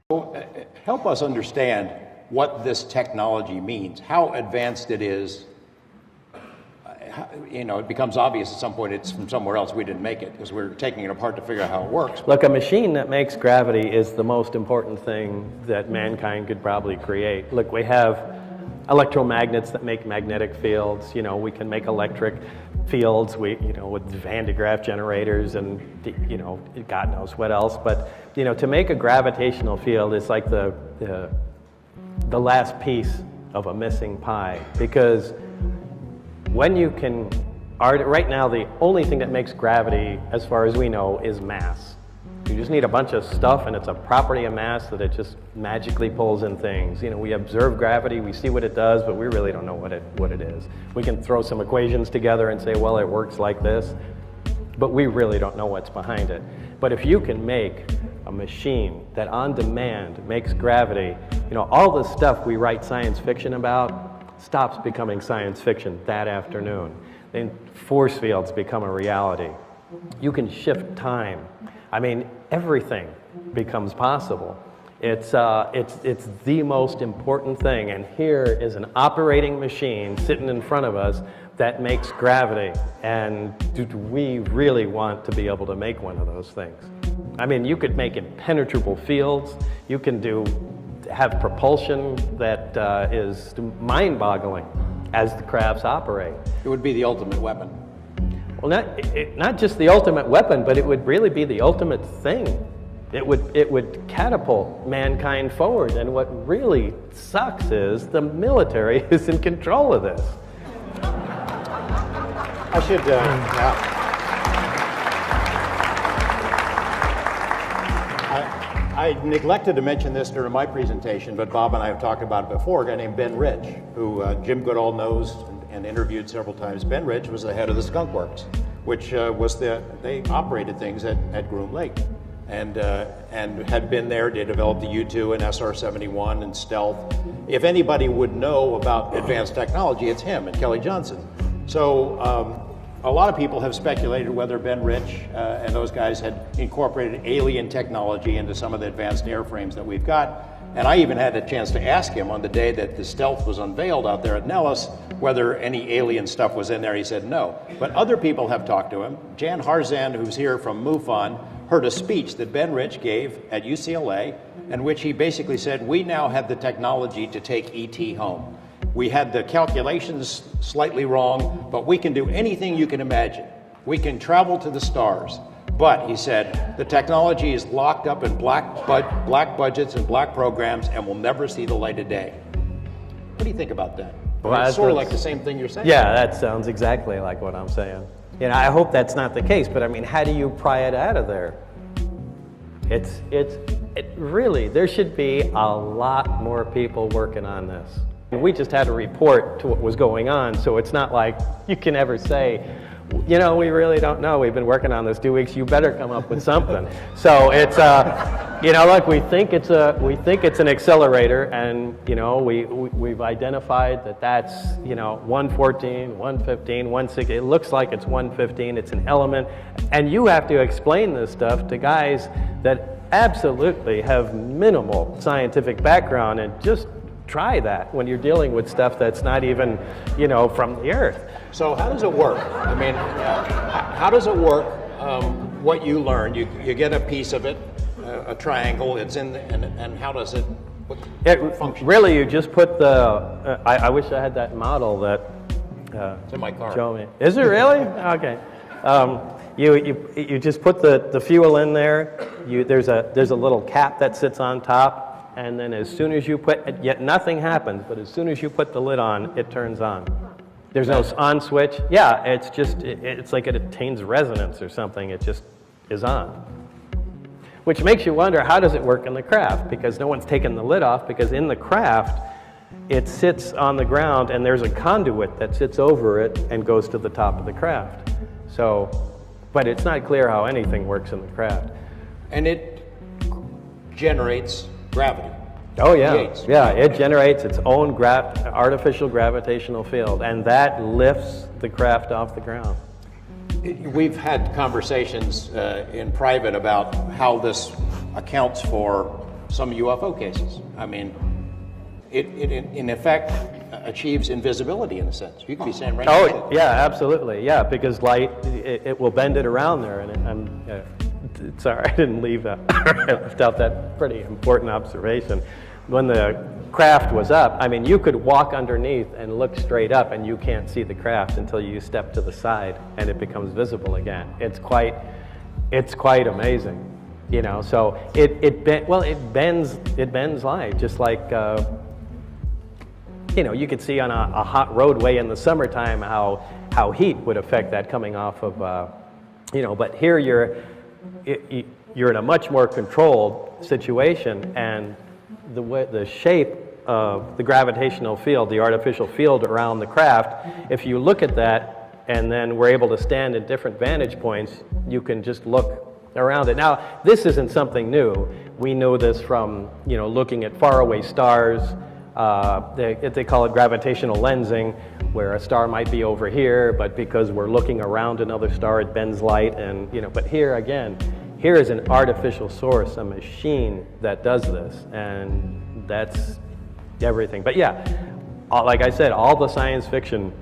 Help us understand what this technology means, how advanced it is. It becomes obvious at some point it's from somewhere else. We didn't make it because we're taking it apart to figure out how it works. Look, a machine that makes gravity is the most important thing that mankind could probably create. Look, we have electromagnets that make magnetic fields. We can make electric fields. With Van de Graaff generators and God knows what else. But to make a gravitational field is like the last piece of a missing pie, because when you can, right now the only thing that makes gravity, as far as we know, is mass. You just need a bunch of stuff, and it's a property of mass that it just magically pulls in things. We observe gravity, we see what it does, but we really don't know what it is. We can throw some equations together and say, well, it works like this, but we really don't know what's behind it. But if you can make a machine that on demand makes gravity, all the stuff we write science fiction about stops becoming science fiction that afternoon. Then force fields become a reality. You can shift time. Everything becomes possible. It's the most important thing, and here is an operating machine sitting in front of us that makes gravity, and do we really want to be able to make one of those things? You could make impenetrable fields. You can have propulsion that is mind-boggling as the crafts operate. It would be the ultimate weapon. Well, not just the ultimate weapon, but it would really be the ultimate thing. It would catapult mankind forward, and what really sucks is the military is in control of this. I should, I neglected to mention this during my presentation, but Bob and I have talked about it before. A guy named Ben Rich, who Jim Goodall knows and interviewed several times. Ben Rich was the head of the Skunk Works, which they operated things at Groom Lake, and had been there. They developed the U-2 and SR-71 and Stealth. If anybody would know about advanced technology, it's him and Kelly Johnson. So a lot of people have speculated whether Ben Rich and those guys had incorporated alien technology into some of the advanced airframes that we've got. And I even had a chance to ask him on the day that the Stealth was unveiled out there at Nellis whether any alien stuff was in there. He said no. But other people have talked to him. Jan Harzan, who's here from MUFON, heard a speech that Ben Rich gave at UCLA in which he basically said, we now have the technology to take ET home. We had the calculations slightly wrong, but we can do anything you can imagine. We can travel to the stars. But, he said, the technology is locked up in black budgets and black programs and will never see the light of day. What do you think about that? Well, it's sort of like the same thing you're saying. Yeah, that sounds exactly like what I'm saying. I hope that's not the case, but how do you pry it out of there? It really, there should be a lot more people working on this. We just had a report to what was going on, so it's not like you can ever say, we really don't know. We've been working on this 2 weeks. You better come up with something. So it's, look, we think it's an accelerator, and we've identified that's 114, 115, 160. It looks like it's 115. It's an element, and you have to explain this stuff to guys that absolutely have minimal scientific background, and just try that when you're dealing with stuff that's not even, from the Earth. So how does it work? How does it work? What you learn, you get a piece of it, a triangle. It's in, and how does it function? Really, you just put the. I wish I had that model that. It's in my car. Show me. Is it really? Okay. You just put the fuel in there. There's a little cap that sits on top. And then as soon as you yet nothing happens, but as soon as you put the lid on, it turns on. There's no on switch. Yeah, it's like it attains resonance or something. It just is on. Which makes you wonder, how does it work in the craft? Because no one's taken the lid off, because in the craft, it sits on the ground and there's a conduit that sits over it and goes to the top of the craft. So, but it's not clear how anything works in the craft. And it generates gravity. Oh yeah, yeah. It generates its own artificial gravitational field, and that lifts the craft off the ground. We've had conversations in private about how this accounts for some UFO cases. I mean, it in effect achieves invisibility in a sense. You can be standing right next to Oh, it. yeah, absolutely. Yeah, because light, it will bend it around there. And sorry, I didn't leave that. I left out that pretty important observation. When the craft was up, I mean, you could walk underneath and look straight up, and you can't see the craft until you step to the side, and it becomes visible again. It's quite amazing, you know. So it bends light, just like you know, you could see on a hot roadway in the summertime how heat would affect that coming off of, you know. But here you're in a much more controlled situation, and the shape of the gravitational field, the artificial field around the craft, if you look at that and then we're able to stand at different vantage points, you can just look around it. Now, this isn't something new. We know this from, you know, looking at faraway stars. They call it gravitational lensing, where a star might be over here, but because we're looking around another star, it bends light. And, you know, but here again, here is an artificial source, a machine that does this, and that's everything. But yeah, like I said, all the science fiction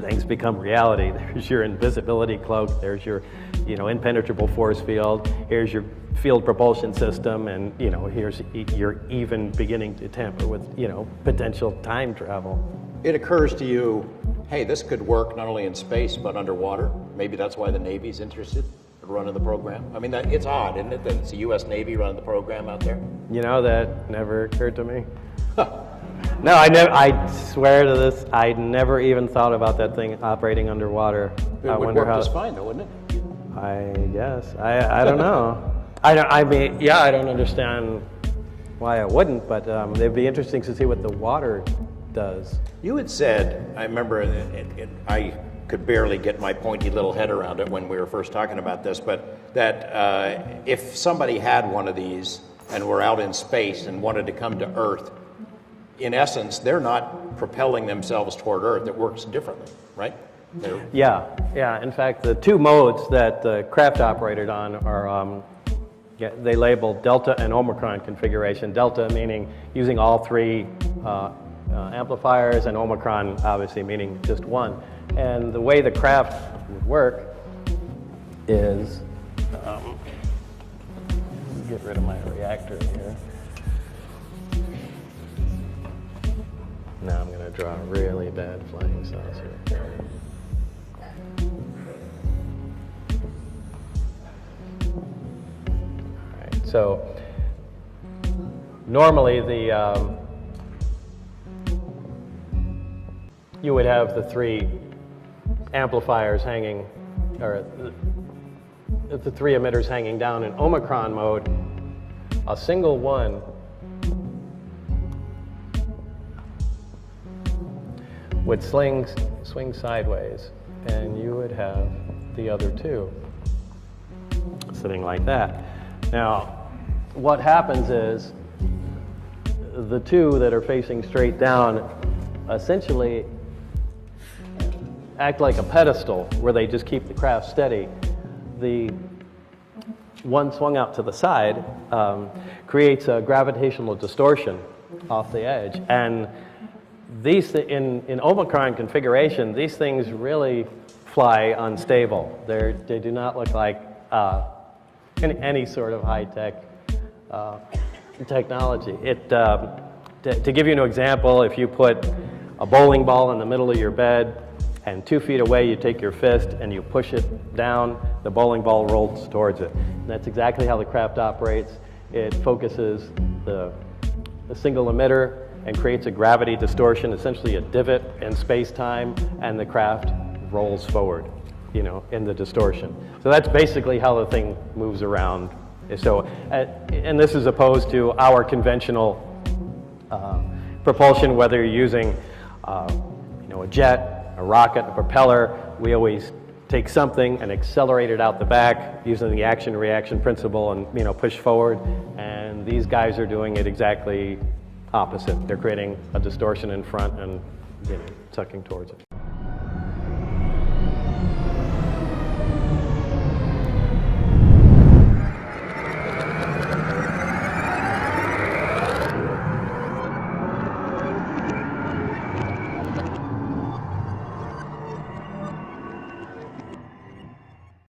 things become reality. There's your invisibility cloak, there's your, you know, impenetrable force field, here's your field propulsion system, and, you know, here's you're even beginning to tamper with, you know, potential time travel. It occurs to you, hey, this could work not only in space but underwater. Maybe that's why the Navy's interested in running the program. I mean, it's odd, isn't it, that it's the U.S. Navy running the program out there? You know, that never occurred to me. No, I swear to this, I never even thought about that thing operating underwater. It would work just fine, though, wouldn't it? I guess. I don't know. I mean, yeah, I don't understand why it wouldn't, but it'd be interesting to see what the water does. You had said, I remember, I could barely get my pointy little head around it when we were first talking about this, but that if somebody had one of these and were out in space and wanted to come to Earth, in essence, they're not propelling themselves toward Earth. It works differently, right? Yeah. In fact, the two modes that the craft operated on are, they labeled Delta and Omicron configuration. Delta meaning using all three amplifiers, and Omicron obviously meaning just one. And the way the craft would work is, get rid of my reactor here. Now I'm going to draw a really bad flying saucer. All right, so normally you would have the three amplifiers hanging, or the three emitters hanging down. In Omicron mode, a single one would swing sideways, and you would have the other two sitting like that. Now, what happens is the two that are facing straight down essentially act like a pedestal where they just keep the craft steady. The one swung out to the side creates a gravitational distortion off the edge, and these in Omicron configuration, these things really fly unstable. They do not look like any sort of high-tech technology. To give you an example, if you put a bowling ball in the middle of your bed, and 2 feet away you take your fist and you push it down, the bowling ball rolls towards it. And that's exactly how the craft operates. It focuses the single emitter and creates a gravity distortion, essentially a divot in space-time, and the craft rolls forward, you know, in the distortion. So that's basically how the thing moves around. So, and this is opposed to our conventional propulsion, whether you're using, you know, a jet, a rocket, a propeller. We always take something and accelerate it out the back using the action-reaction principle, and, you know, push forward. And these guys are doing it exactly opposite. They're creating a distortion in front and, you know, tucking towards it.